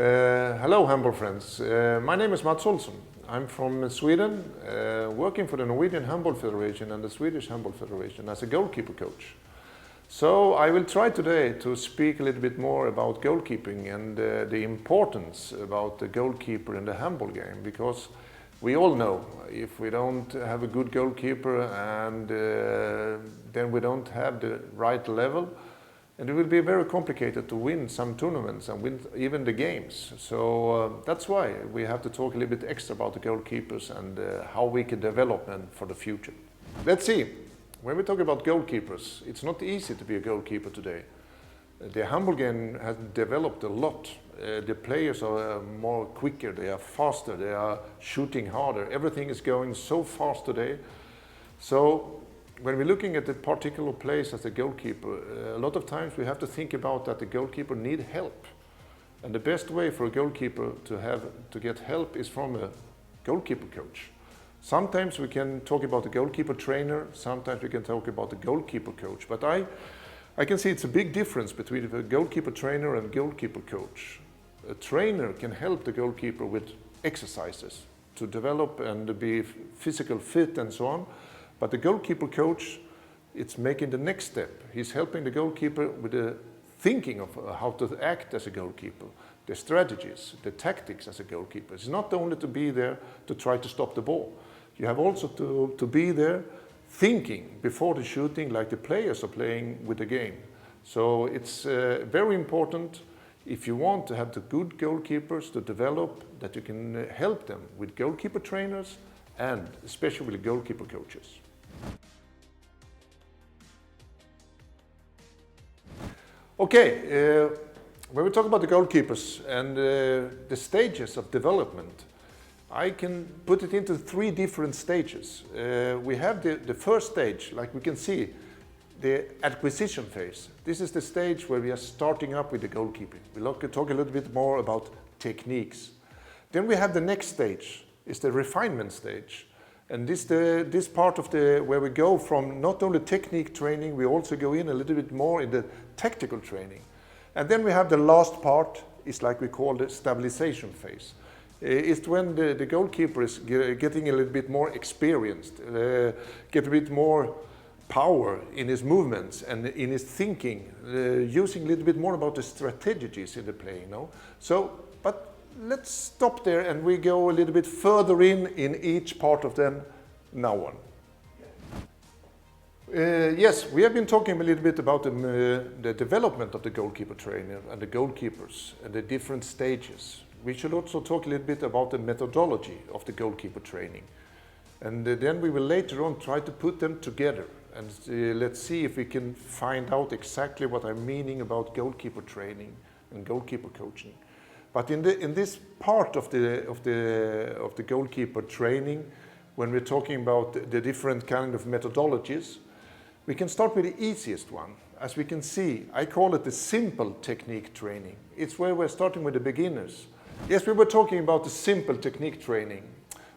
Hello handball friends, my name is Mats Olsson. I'm from Sweden, working for the Norwegian Handball Federation and the Swedish Handball Federation as a goalkeeper coach. So I will try today to speak a little bit more about goalkeeping and the importance about the goalkeeper in the handball game, because we all know if we don't have a good goalkeeper and then we don't have the right level, and it will be very complicated to win some tournaments and win even the games. So that's why we have to talk a little bit extra about the goalkeepers and how we can develop them for the future. Let's see. When we talk about goalkeepers, it's not easy to be a goalkeeper today. The handball game has developed a lot. The players are more quicker, they are faster, they are shooting harder. Everything is going so fast today. So when we're looking at the particular place as a goalkeeper, a lot of times we have to think about that the goalkeeper needs help. And the best way for a goalkeeper to get help is from a goalkeeper coach. Sometimes we can talk about the goalkeeper trainer, sometimes we can talk about the goalkeeper coach. But I can see it's a big difference between a goalkeeper trainer and goalkeeper coach. A trainer can help the goalkeeper with exercises to develop and be physical fit and so on. But the goalkeeper coach, it's making the next step. He's helping the goalkeeper with the thinking of how to act as a goalkeeper, the strategies, the tactics as a goalkeeper. It's not only to be there to try to stop the ball. You have also to be there thinking before the shooting like the players are playing with the game. So it's very important if you want to have the good goalkeepers to develop, that you can help them with goalkeeper trainers and especially with goalkeeper coaches. Okay, when we talk about the goalkeepers and the stages of development, I can put it into 3 different stages. We have the first stage, like we can see, the acquisition phase. This is the stage where we are starting up with the goalkeeping. We'll talk a little bit more about techniques. Then we have the next stage, is the refinement stage. And this part of where we go from not only technique training, we also go in a little bit more in the tactical training. And then we have the last part, is like we call the stabilization phase. It's when the goalkeeper is getting a little bit more experienced, get a bit more power in his movements and in his thinking, using a little bit more about the strategies in the play, you know. So, but let's stop there and we go a little bit further in each part of them now on. Yes, we have been talking a little bit about the development of the goalkeeper trainer and the goalkeepers and the different stages. We should also talk a little bit about the methodology of the goalkeeper training. And then we will later on try to put them together and let's see if we can find out exactly what I'm meaning about goalkeeper training and goalkeeper coaching. But in this part of the goalkeeper training, when we're talking about the different kind of methodologies, we can start with the easiest one. As we can see, I call it the simple technique training. It's where we're starting with the beginners. Yes, we were talking about the simple technique training.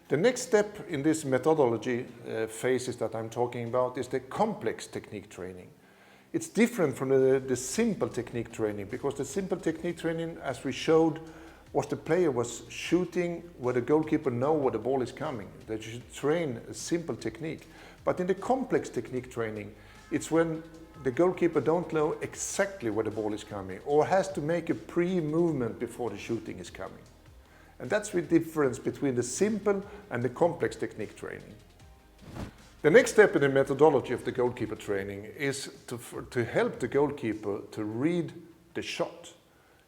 The next step in this methodology phases that I'm talking about is the complex technique training. It's different from the simple technique training, because the simple technique training, as we showed, was the player was shooting where the goalkeeper knows where the ball is coming. That you should train a simple technique. But in the complex technique training, it's when the goalkeeper don't know exactly where the ball is coming or has to make a pre-movement before the shooting is coming. And that's the difference between the simple and the complex technique training. The next step in the methodology of the goalkeeper training is to help the goalkeeper to read the shot.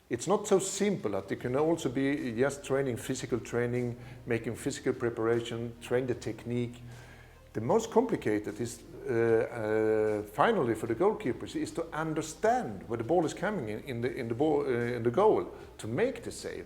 It's not so simple that it can also be just training physical training, making physical preparation, train the technique. The most complicated is finally for the goalkeepers is to understand where the ball is coming in the goal to make the save.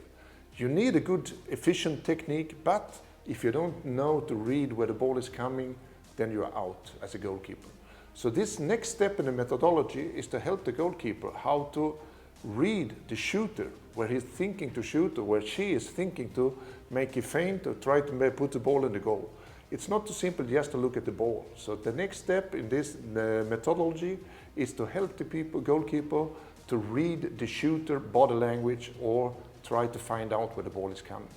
You need a good efficient technique, but if you don't know to read where the ball is coming, then you are out as a goalkeeper. So this next step in the methodology is to help the goalkeeper how to read the shooter, where he's thinking to shoot or where she is thinking to make a feint or try to put the ball in the goal. It's not too simple just to look at the ball. So the next step in this methodology is to help the goalkeeper to read the shooter body language or try to find out where the ball is coming.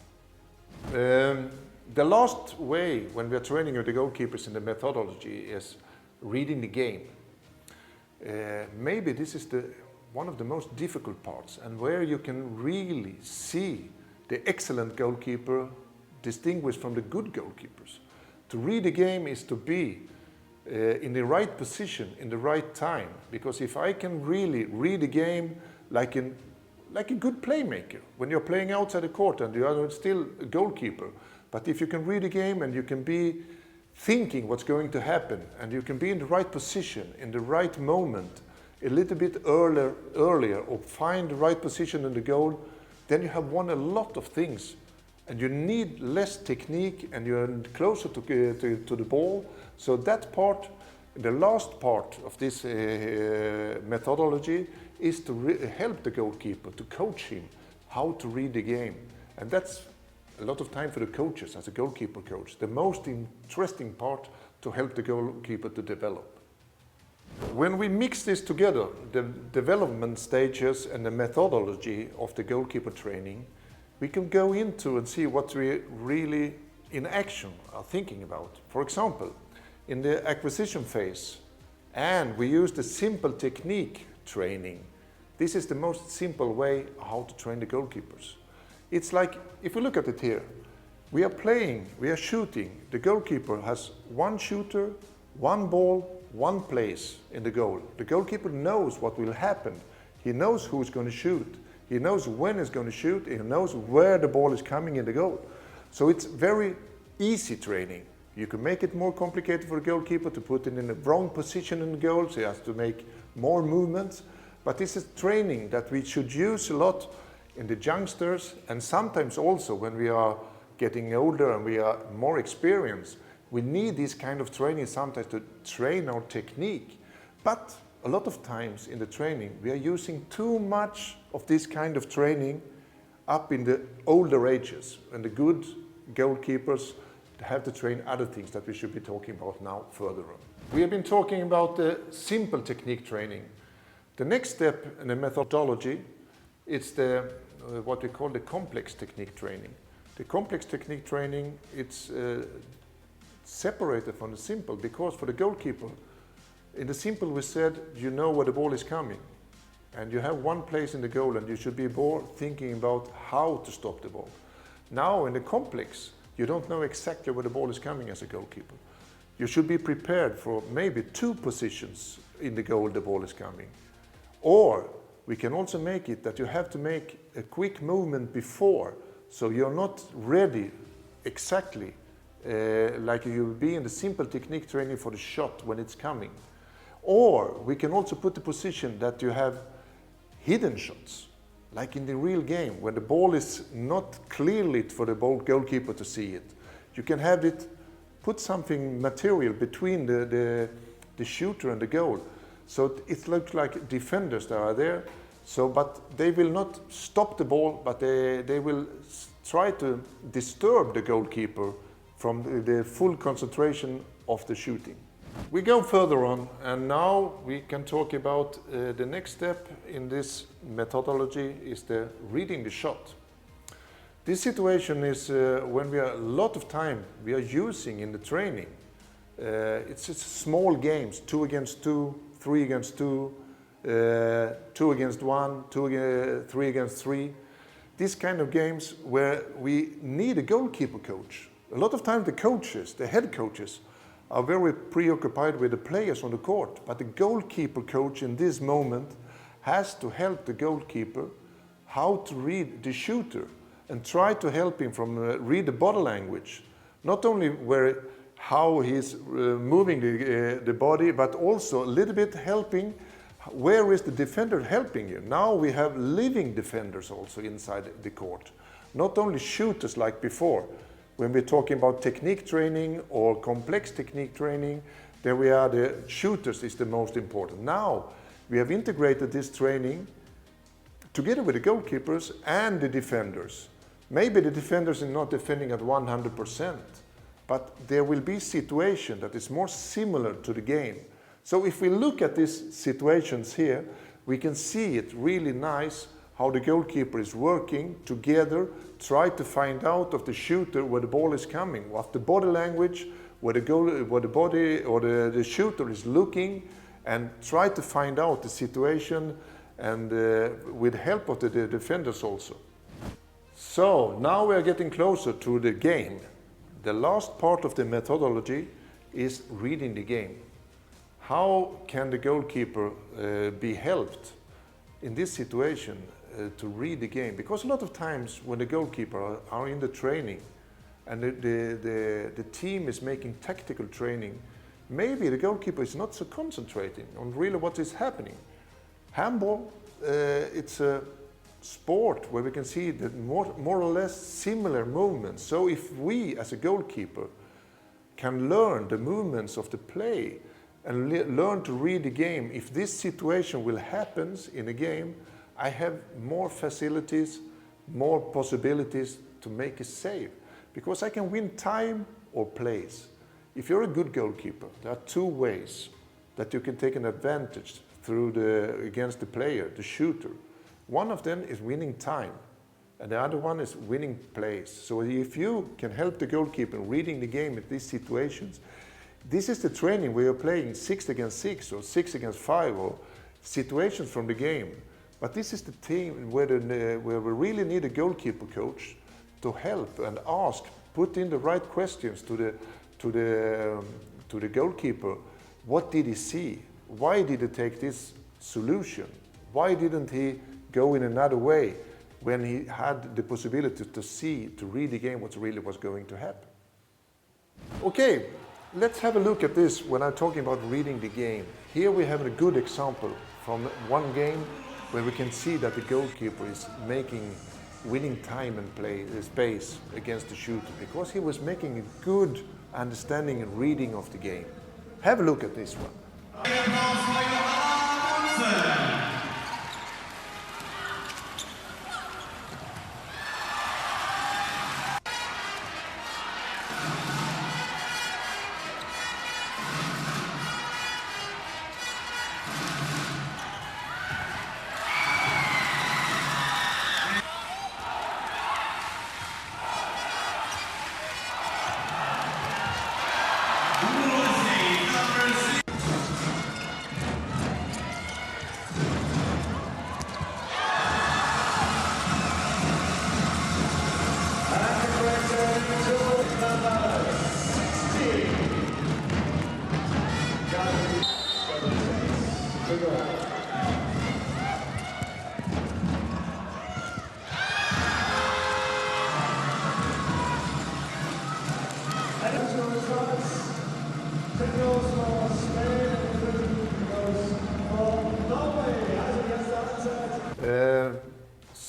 The last way when we are training with the goalkeepers in the methodology is reading the game. Maybe this is one of the most difficult parts, and where you can really see the excellent goalkeeper distinguished from the good goalkeepers. To read the game is to be in the right position, in the right time. Because if I can really read the game like a good playmaker, when you're playing outside the court and you are still a goalkeeper, but if you can read the game and you can be thinking what's going to happen, and you can be in the right position, in the right moment, a little bit earlier, or find the right position in the goal, then you have won a lot of things. And you need less technique, and you're closer to the ball. So that part, the last part of this methodology, is to help the goalkeeper, to coach him how to read the game. And that's a lot of time for the coaches, as a goalkeeper coach. The most interesting part to help the goalkeeper to develop. When we mix this together, the development stages and the methodology of the goalkeeper training, we can go into and see what we really in action are thinking about. For example, in the acquisition phase, and we use the simple technique training. This is the most simple way how to train the goalkeepers. It's like, if we look at it here, we are playing, we are shooting. The goalkeeper has one shooter, one ball, one place in the goal. The goalkeeper knows what will happen. He knows who's going to shoot. He knows when he's going to shoot. He knows where the ball is coming in the goal. So it's very easy training. You can make it more complicated for the goalkeeper to put it in the wrong position in the goal, so he has to make more movements. But this is training that we should use a lot in the youngsters, and sometimes also when we are getting older and we are more experienced. We need this kind of training sometimes to train our technique. But a lot of times in the training, we are using too much of this kind of training up in the older ages. And the good goalkeepers have to train other things that we should be talking about now further on. We have been talking about the simple technique training. The next step in the methodology is the what we call the complex technique training. The complex technique training, it's separated from the simple, because for the goalkeeper, in the simple we said, you know where the ball is coming, and you have one place in the goal, and you should be more thinking about how to stop the ball. Now in the complex, you don't know exactly where the ball is coming as a goalkeeper. You should be prepared for maybe 2 positions in the goal the ball is coming. Or we can also make it that you have to make a quick movement before, so you're not ready exactly like you will be in the simple technique training for the shot when it's coming. Or we can also put the position that you have hidden shots, like in the real game, where the ball is not clearly for the goalkeeper to see it. You can have it, put something material between the shooter and the goal. So it looks like defenders that are there, but they will not stop the ball, but they will try to disturb the goalkeeper from the full concentration of the shooting. We go further on, and now we can talk about the next step in this methodology is the reading the shot. This situation is when we are a lot of time we are using in the training. It's just small games, 2 against 2, 3 against 2, 2 against 1, 3 against 3. These kind of games where we need a goalkeeper coach. A lot of times the coaches, the head coaches, are very preoccupied with the players on the court, but the goalkeeper coach in this moment has to help the goalkeeper how to read the shooter and try to help him from read the body language. Not only how he's moving the body, but also a little bit helping where is the defender helping you. Now we have living defenders also inside the court, not only shooters like before. When we're talking about technique training or complex technique training, then we are the shooters is the most important. Now we have integrated this training together with the goalkeepers and the defenders. Maybe the defenders are not defending at 100%, but there will be situation that is more similar to the game. So if we look at these situations here, we can see it really nice how the goalkeeper is working together, try to find out of the shooter where the ball is coming, what the body language, where the body or the shooter is looking, and try to find out the situation, and with help of the defenders also. So now we are getting closer to the game. The last part of the methodology is reading the game. How can the goalkeeper be helped in this situation to read the game? Because a lot of times when the goalkeeper are in the training and the team is making tactical training, maybe the goalkeeper is not so concentrating on really what is happening. Handball, it's a sport where we can see that more or less similar movements. So if we as a goalkeeper can learn the movements of the play and learn to read the game, if this situation will happen in a game, I have more facilities, more possibilities to make a save, because I can win time or place. If you're a good goalkeeper, there are two ways that you can take an advantage against the player, the shooter. One of them is winning time, and the other one is winning plays. So if you can help the goalkeeper reading the game in these situations, this is the training where you're playing 6 against 6 or 6 against 5 or situations from the game. But this is the team where we really need a goalkeeper coach to help and ask, put in the right questions to the goalkeeper. What did he see? Why did he take this solution? Why didn't he go in another way when he had the possibility to see, to read the game, what really was going to happen? Okay, let's have a look at this when I'm talking about reading the game. Here we have a good example from one game where we can see that the goalkeeper is making winning time and play space against the shooter, because he was making a good understanding and reading of the game. Have a look at this one.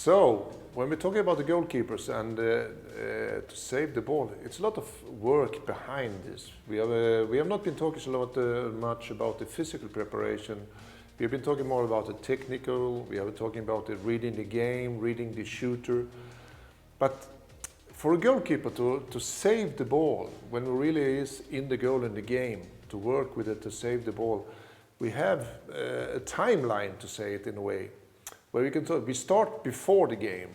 So, when we're talking about the goalkeepers and to save the ball, it's a lot of work behind this. We have not been talking much about the physical preparation. We have been talking more about the technical. We have been talking about the reading the game, reading the shooter. But for a goalkeeper to save the ball when it really is in the goal in the game, to work with it to save the ball, we have a timeline, to say it in a way, where we can talk. We start before the game.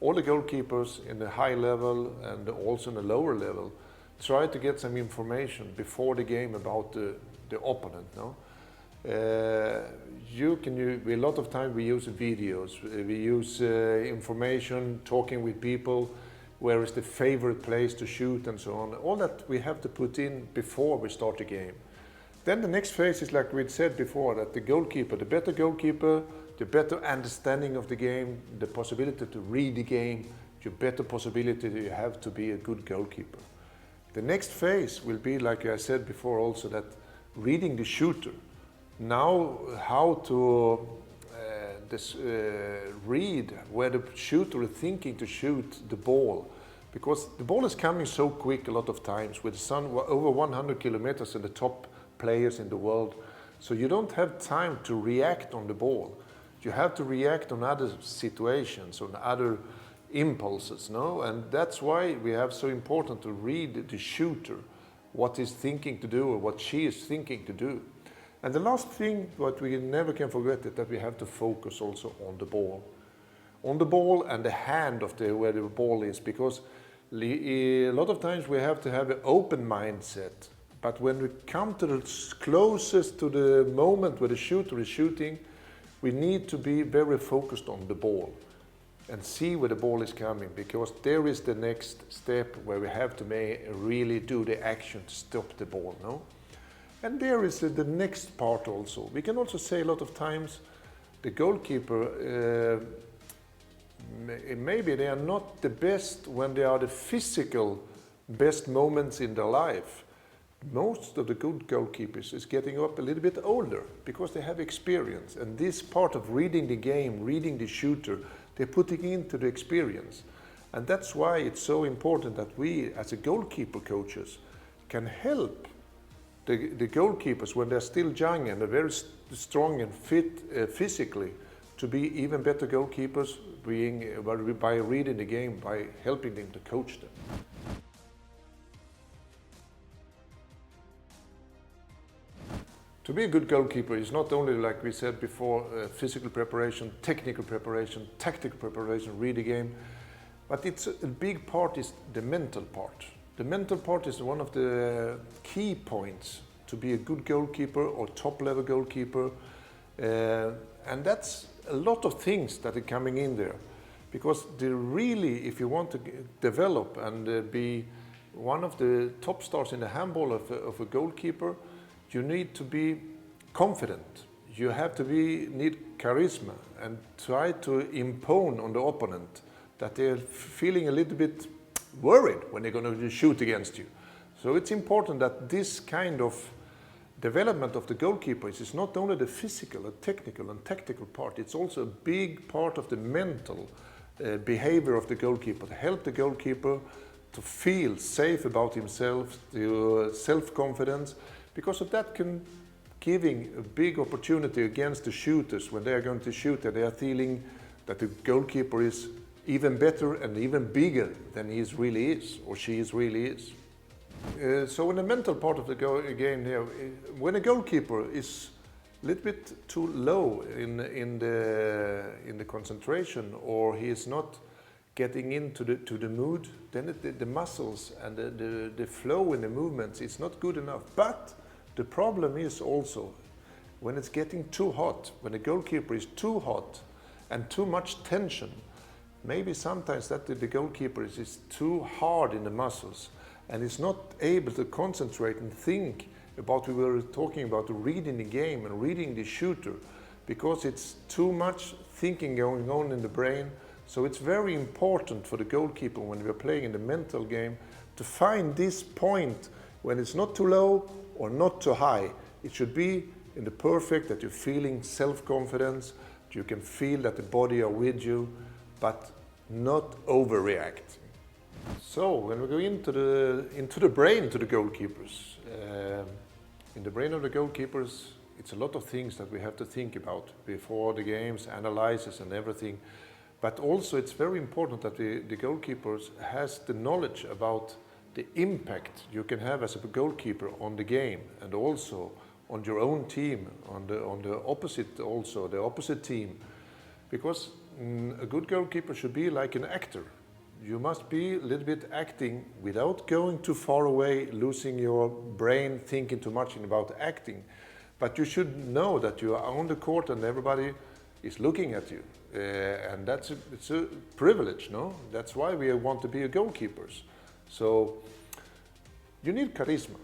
All the goalkeepers in the high level and also in the lower level try to get some information before the game about the opponent. No, a lot of time we use videos. We use information, talking with people, where is the favorite place to shoot and so on. All that we have to put in before we start the game. Then the next phase is, like we said before, that the goalkeeper, the better goalkeeper, the better understanding of the game, the possibility to read the game, the better possibility you have to be a good goalkeeper. The next phase will be, like I said before also, that reading the shooter. Now how to read where the shooter is thinking to shoot the ball. Because the ball is coming so quick a lot of times, with the sun over 100 kilometers and the top players in the world. So you don't have time to react on the ball. You have to react on other situations, on other impulses, no? And that's why we have so important to read the shooter, what he's thinking to do or what she is thinking to do. And the last thing, what we never can forget, is that we have to focus also on the ball. on the ball and the hand of where the ball is, because a lot of times we have to have an open mindset. But when we come to the closest to the moment where the shooter is shooting, we need to be very focused on the ball and see where the ball is coming, because there is the next step where we have to really do the action to stop the ball, no? And there is the next part also. We can also say a lot of times the goalkeeper, maybe they are not the best when they are the physical best moments in their life. Most of the good goalkeepers is getting up a little bit older because they have experience, and this part of reading the game, reading the shooter, they're putting into the experience. And that's why it's so important that we as a goalkeeper coaches can help the goalkeepers when they're still young and they're very strong and fit physically to be even better goalkeepers by reading the game, by helping them to coach them. To be a good goalkeeper is not only, like we said before, physical preparation, technical preparation, tactical preparation, read the game, but it's a big part is the mental part. The mental part is one of the key points to be a good goalkeeper or top-level goalkeeper, and that's a lot of things that are coming in there, because if you want to develop and be one of the top stars in the handball of a goalkeeper, you need to be confident. You have to need charisma and try to impose on the opponent that they're feeling a little bit worried when they're going to shoot against you. So it's important that this kind of development of the goalkeepers is not only the physical, the technical and tactical part, it's also a big part of the mental behavior of the goalkeeper, to help the goalkeeper to feel safe about himself, to self-confidence, because of that can giving a big opportunity against the shooters when they are going to shoot, and they are feeling that the goalkeeper is even better and even bigger than he really is or she really is. So in the mental part of the game here, when a goalkeeper is a little bit too low in the concentration, or he is not getting into the mood, then the muscles and the flow in the movements is not good enough. But the problem is also when it's getting too hot, when the goalkeeper is too hot and too much tension, maybe sometimes that the goalkeeper is too hard in the muscles and is not able to concentrate and think about, we were talking about reading the game and reading the shooter, because it's too much thinking going on in the brain. So it's very important for the goalkeeper when we're playing in the mental game to find this point when it's not too low or not too high. It should be in the perfect, that you're feeling self-confidence, you can feel that the body are with you, but not overreact. So when we go into the brain to the goalkeepers, in the brain of the goalkeepers, it's a lot of things that we have to think about before the games, analysis and everything. But also it's very important that the goalkeepers has the knowledge about the impact you can have as a goalkeeper on the game, and also on your own team, on the opposite team. Because a good goalkeeper should be like an actor. You must be a little bit acting without going too far away, losing your brain, thinking too much about acting. But you should know that you are on the court and everybody is looking at you. And it's a privilege, no? That's why we want to be goalkeepers. So you need charisma.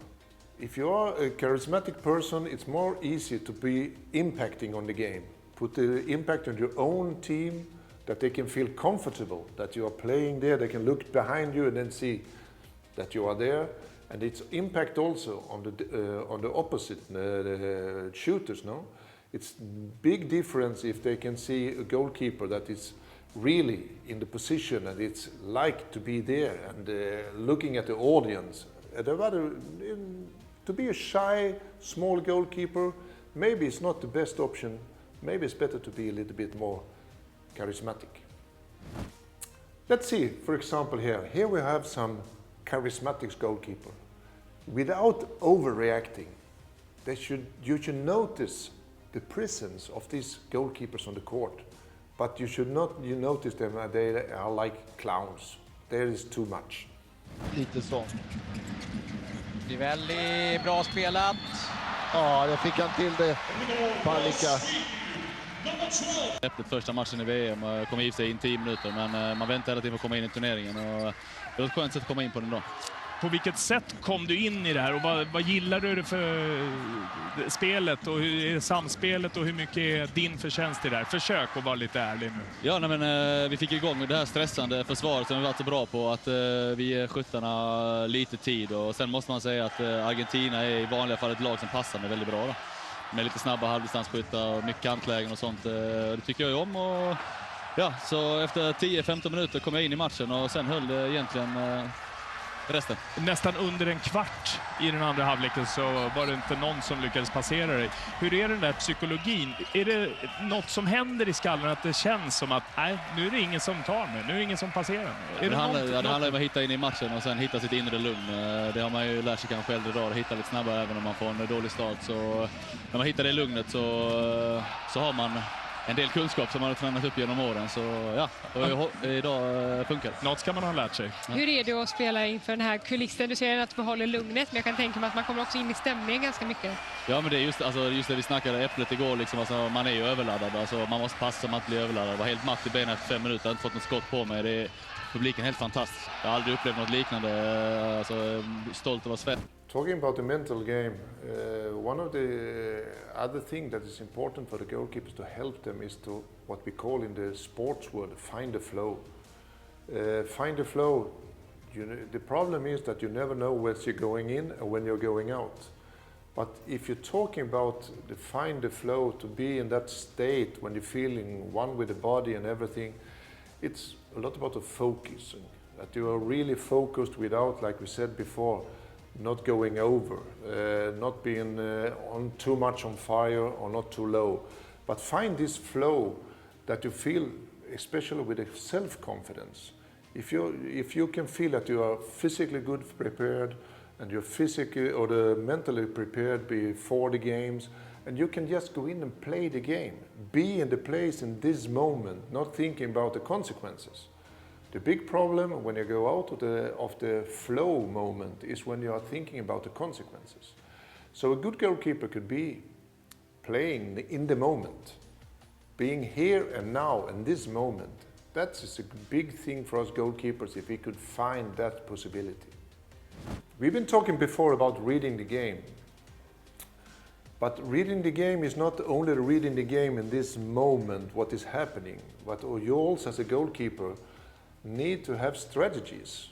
If you are a charismatic person, it's more easy to be impacting on the game. Put the impact on your own team, that they can feel comfortable that you are playing there. They can look behind you and then see that you are there. And it's impact also on the opposite, the shooters, no? It's big difference if they can see a goalkeeper that is really in the position and it's like to be there and looking at the audience. To be a shy, small goalkeeper, maybe it's not the best option. Maybe it's better to be a little bit more charismatic. Let's see, for example, here we have some charismatic goalkeeper. Without overreacting, you should notice the presence of these goalkeepers on the court. But you notice them, they are like clowns. There is too much. Lite så. Rivelli, bra spelat. Ja, det fick han till det. Palicka. Efter första matchen i VM kom i sig in 10 minuter, men man väntar hela tiden på att komma in i turneringen och det var ett skönt sätt att komma in på den då. På vilket sätt kom du in i det här och vad gillar du för spelet och hur är samspelet och hur mycket är din förtjänst i det här? Försök att vara lite ärlig nu. Ja, vi fick igång det här stressande försvaret som vi varit så bra på, att vi ger skyttarna lite tid, och sen måste man säga att Argentina är i vanliga fall ett lag som passar med väldigt bra då. Med lite snabba halvdistansskyttar och mycket kantlägen och sånt. Det tycker jag ju om, och ja, så efter 10-15 minuter kom jag in i matchen och sen höll det egentligen resten. Nästan under en kvart i den andra halvleken så var det inte någon som lyckades passera dig. Hur är den där psykologin? Är det något som händer i skallen att det känns som att nej, nu är det ingen som tar mig, nu är det ingen som passerar mig? Det handlar om att hitta in i matchen och sen hitta sitt inre lugn. Det har man ju lärt sig kanske äldre dagar, att hitta lite snabbare även om man får en dålig start. Så när man hittar det lugnet så har man en del kunskap som man har tränat upp genom åren, så ja, och idag funkar det. Något ska man ha lärt sig. Ja. Hur är det att spela inför den här kulissen? Du säger att du behåller lugnet, men jag kan tänka mig att man kommer också in i stämningen ganska mycket. Ja, men det är just det vi snackade äpplet igår, liksom, alltså, man är ju överladdad, alltså, man måste passa så man inte blir överladdad. Var helt matt i benen efter 5 minuter, jag har inte fått något skott på mig. Publiken är helt fantastisk. Jag har aldrig upplevt något liknande, alltså, stolt över Sverige. Talking about the mental game, one of the other thing that is important for the goalkeepers to help them is to, what we call in the sports world, find the flow. Find the flow. The problem is that you never know when you're going in and when you're going out. But if you're talking about find the flow, to be in that state when you're feeling one with the body and everything, it's a lot about the focusing. That you are really focused without, like we said before, not going over, not being on too much on fire or not too low, but find this flow that you feel, especially with self-confidence. If you can feel that you are physically good prepared and you're physically or mentally prepared before the games, and you can just go in and play the game, be in the place in this moment, not thinking about the consequences. The big problem when you go out of the flow moment is when you are thinking about the consequences. So a good goalkeeper could be playing in the moment, being here and now in this moment. That's a big thing for us goalkeepers if we could find that possibility. We've been talking before about reading the game. But reading the game is not only reading the game in this moment, what is happening, but you also as a goalkeeper need to have strategies.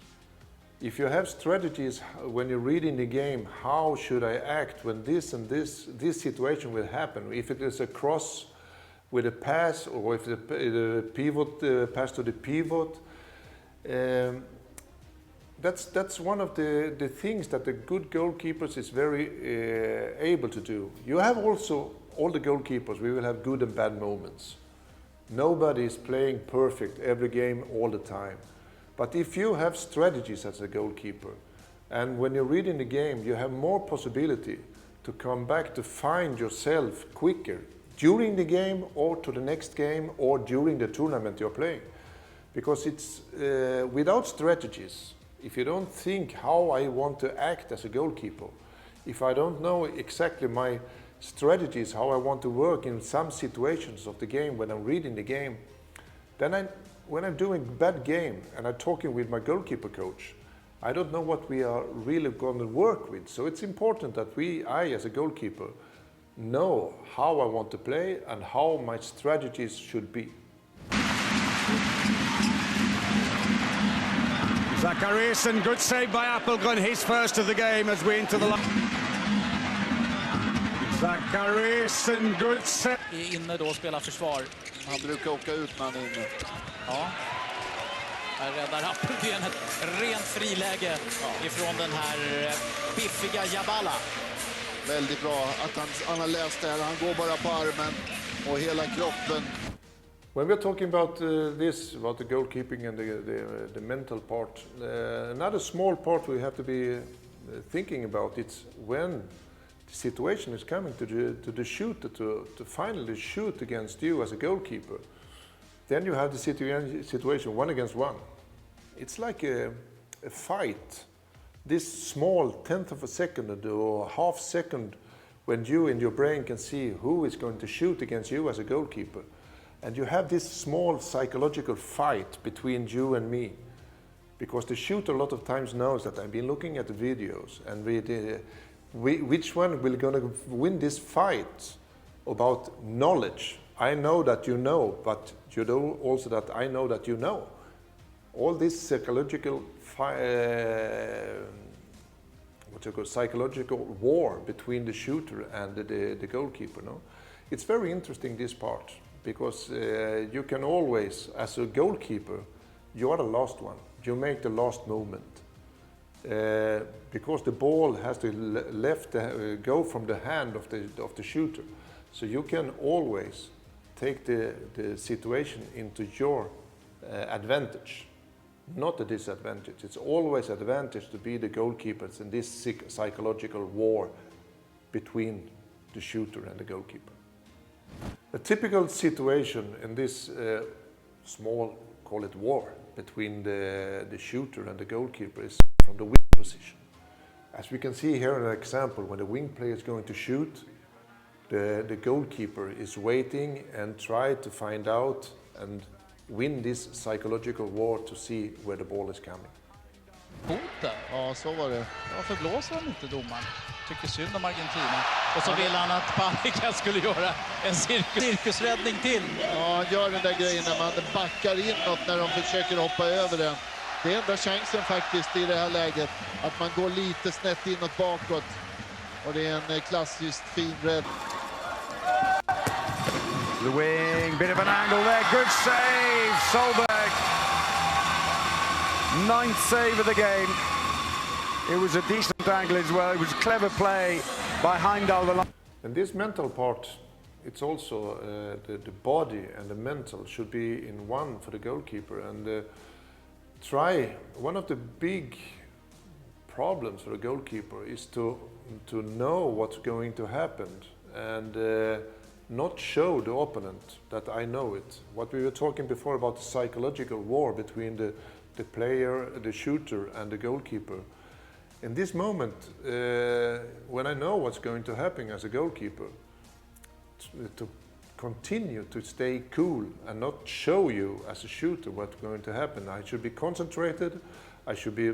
If you have strategies when you're reading the game, how should I act when this and this situation will happen? If it is a cross with a pass, or if the pivot pass to the pivot, that's one of the things that the good goalkeepers is very able to do. You have also, all the goalkeepers, we will have good and bad moments. Nobody is playing perfect every game all the time. But if you have strategies as a goalkeeper, and when you're reading the game, you have more possibility to come back to find yourself quicker during the game or to the next game or during the tournament you're playing. Because it's without strategies, if you don't think how I want to act as a goalkeeper, if I don't know exactly my strategies, how I want to work in some situations of the game when I'm reading the game, then when I'm doing bad game and I'm talking with my goalkeeper coach, I don't know what we are really going to work with. So it's important that I as a goalkeeper know how I want to play and how my strategies should be. Zachariasen, good save by Appelgren, his first of the game as we into the line. Zachariasen, good save. Inne då, spelar försvar. Han brukar åka ut när han är inne. Ja. Här räddar Appelgren ett rent friläge ifrån den här biffiga Jabala. Väldigt bra att han har läst det här. Han går bara på armen och hela kroppen. When we're talking about this, about the goalkeeping and the mental part, another small part we have to be thinking about, it's when the situation is coming to the shooter to finally shoot against you as a goalkeeper. Then you have the situation 1 against 1. It's like a fight. This small tenth of a second or half second when you in your brain can see who is going to shoot against you as a goalkeeper. And you have this small psychological fight between you and me. Because the shooter a lot of times knows that I've been looking at the videos and which one will going to win this fight about knowledge. I know that you know, but you know also that I know that you know. All this psychological psychological war between the shooter and the goalkeeper. No, it's very interesting, this part, because you can always, as a goalkeeper, you are the last one. You make the last movement because the ball has to go from the hand of the shooter. So you can always take the situation into your advantage, not a disadvantage. It's always advantage to be the goalkeepers in this psychological war between the shooter and the goalkeeper. A typical situation in this small, call it war, between the shooter and the goalkeeper is from the wing position. As we can see here in an example, when the wing player is going to shoot, the goalkeeper is waiting and try to find out and win this psychological war to see where the ball is coming. Hotar. Ja, så var det. Varför blåser han inte, domaren? Tycker synd om Argentina. Och så vill han att Panica skulle göra en cirkusräddning till. Ja, han gör den där grejen när man backar inåt när de försöker hoppa över den. Det är enda chansen faktiskt i det här läget, att man går lite snett inåt bakåt. Och det är en klassiskt fin räddning. The wing, bit of an angle there, good save, Solberg. 9th save of the game. It was a decent angle as well. It was a clever play by Heimdall. And this mental part, it's also the body and the mental should be in one for the goalkeeper. And one of the big problems for a goalkeeper is to know what's going to happen and not show the opponent that I know it. What we were talking before about the psychological war between the player, the shooter and the goalkeeper. In this moment, when I know what's going to happen as a goalkeeper, to continue to stay cool and not show you as a shooter what's going to happen. I should be concentrated. I should be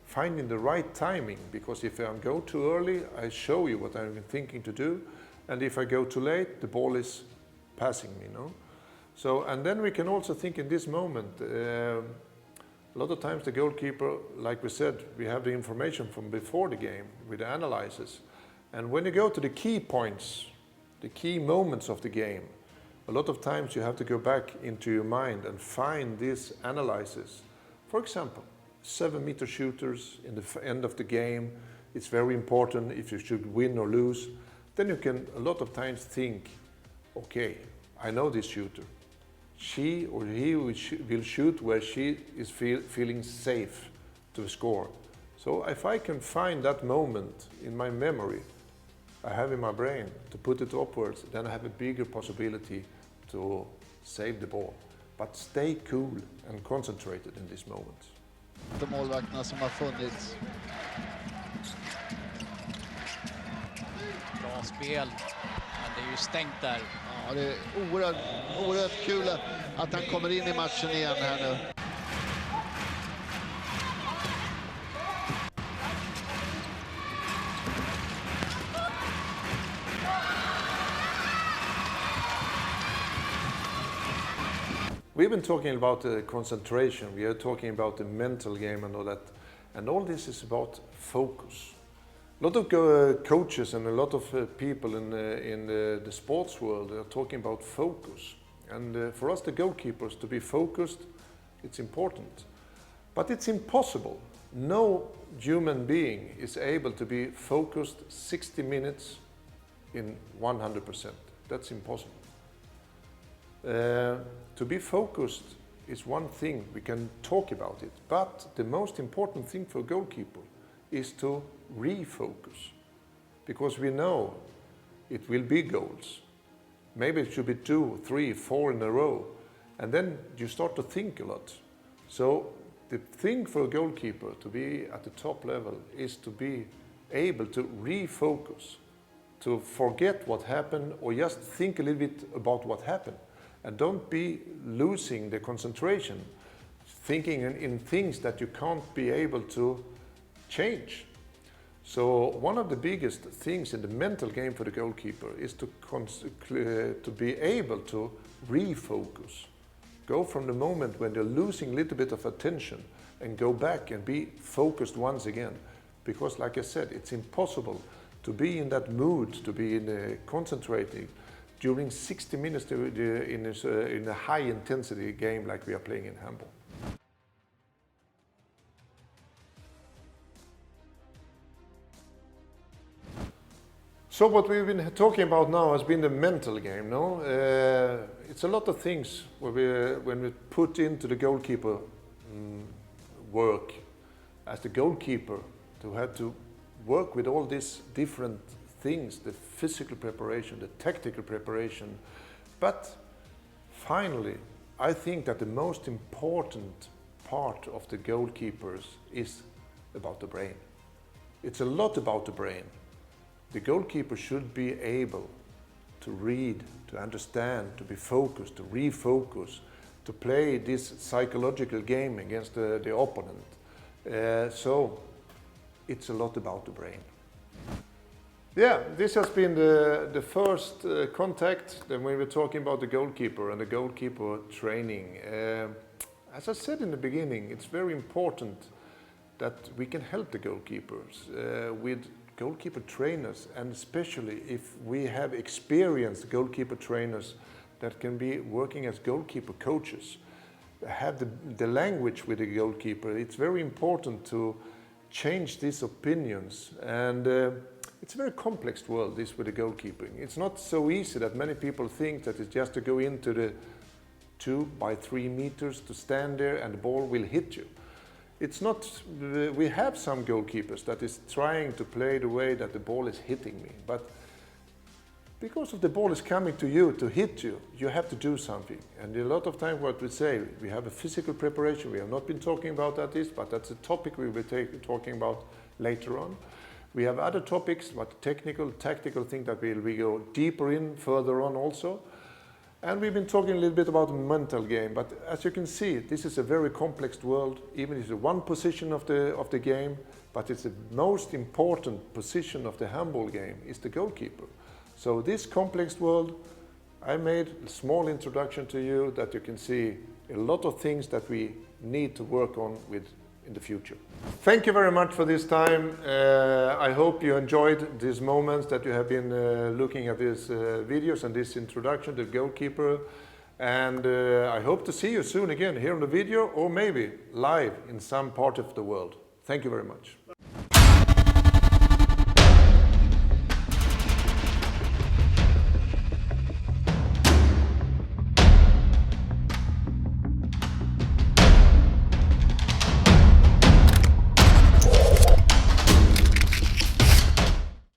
finding the right timing, because if I go too early, I show you what I'm thinking to do. And if I go too late, the ball is passing me, no? So, and then we can also think in this moment, a lot of times the goalkeeper, like we said, we have the information from before the game with the analysis. And when you go to the key points, the key moments of the game, a lot of times you have to go back into your mind and find these analysis. For example, 7-meter shooters in the end of the game, it's very important if you should win or lose. Then you can a lot of times think, okay, I know this shooter. She or he will shoot where she is feeling safe to score. So if I can find that moment in my memory, I have in my brain to put it upwards, then I have a bigger possibility to save the ball. But stay cool and concentrated in this moment. De målvakterna som har funnits. Bra spel, men det är ju stängt där. Ja, det är oerhört kul att han kommer in i matchen igen här nu. We've been talking about concentration, we are talking about the mental game and all that. And all this is about focus. A lot of coaches and a lot of people in the sports world are talking about focus. And for us, the goalkeepers, to be focused, it's important. But it's impossible. No human being is able to be focused 60 minutes in 100%. That's impossible. To be focused is one thing, we can talk about it, but the most important thing for a goalkeeper is to refocus, because we know it will be goals. Maybe it should be 2, 3, 4 in a row, And then you start to think a lot. So the thing for a goalkeeper to be at the top level is to be able to refocus, to forget what happened or just think a little bit about what happened. And don't be losing the concentration, thinking in things that you can't be able to change. So one of the biggest things in the mental game for the goalkeeper is to be able to refocus. Go from the moment when they're losing a little bit of attention and go back and be focused once again. Because like I said, it's impossible to be in that mood, to be concentrating during 60 minutes in a high intensity game like we are playing in handball. So what we've been talking about now has been the mental game, no? It's a lot of things when we put into the goalkeeper work as the goalkeeper to have to work with all these different things, the physical preparation, the tactical preparation. But finally, I think that the most important part of the goalkeepers is about the brain. It's a lot about the brain. The goalkeeper should be able to read, to understand, to be focused, to refocus, to play this psychological game against the opponent. So it's a lot about the brain. Yeah, this has been the first contact when we were talking about the goalkeeper and the goalkeeper training. As I said in the beginning, it's very important that we can help the goalkeepers with goalkeeper trainers, and especially if we have experienced goalkeeper trainers that can be working as goalkeeper coaches, have the language with the goalkeeper. It's very important to change these opinions, and it's a very complex world, this with the goalkeeping. It's not so easy that many people think that it's just to go into the 2 by 3 meters to stand there and the ball will hit you. It's not, we have some goalkeepers that is trying to play the way that the ball is hitting me, but because of the ball is coming to you to hit you, you have to do something. And a lot of times what we say, we have a physical preparation. We have not been talking about that, but that's a topic we will be talking about later on. We have other topics, but technical, tactical things that we go deeper in further on also. And we've been talking a little bit about the mental game, but as you can see, this is a very complex world. Even if it's one position of the game, but it's the most important position of the handball game is the goalkeeper. So this complex world, I made a small introduction to you that you can see a lot of things that we need to work on with in the future. Thank you very much for this time. I hope you enjoyed these moments that you have been looking at these videos and this introduction to the goalkeeper. And I hope to see you soon again here on the video or maybe live in some part of the world. Thank you very much.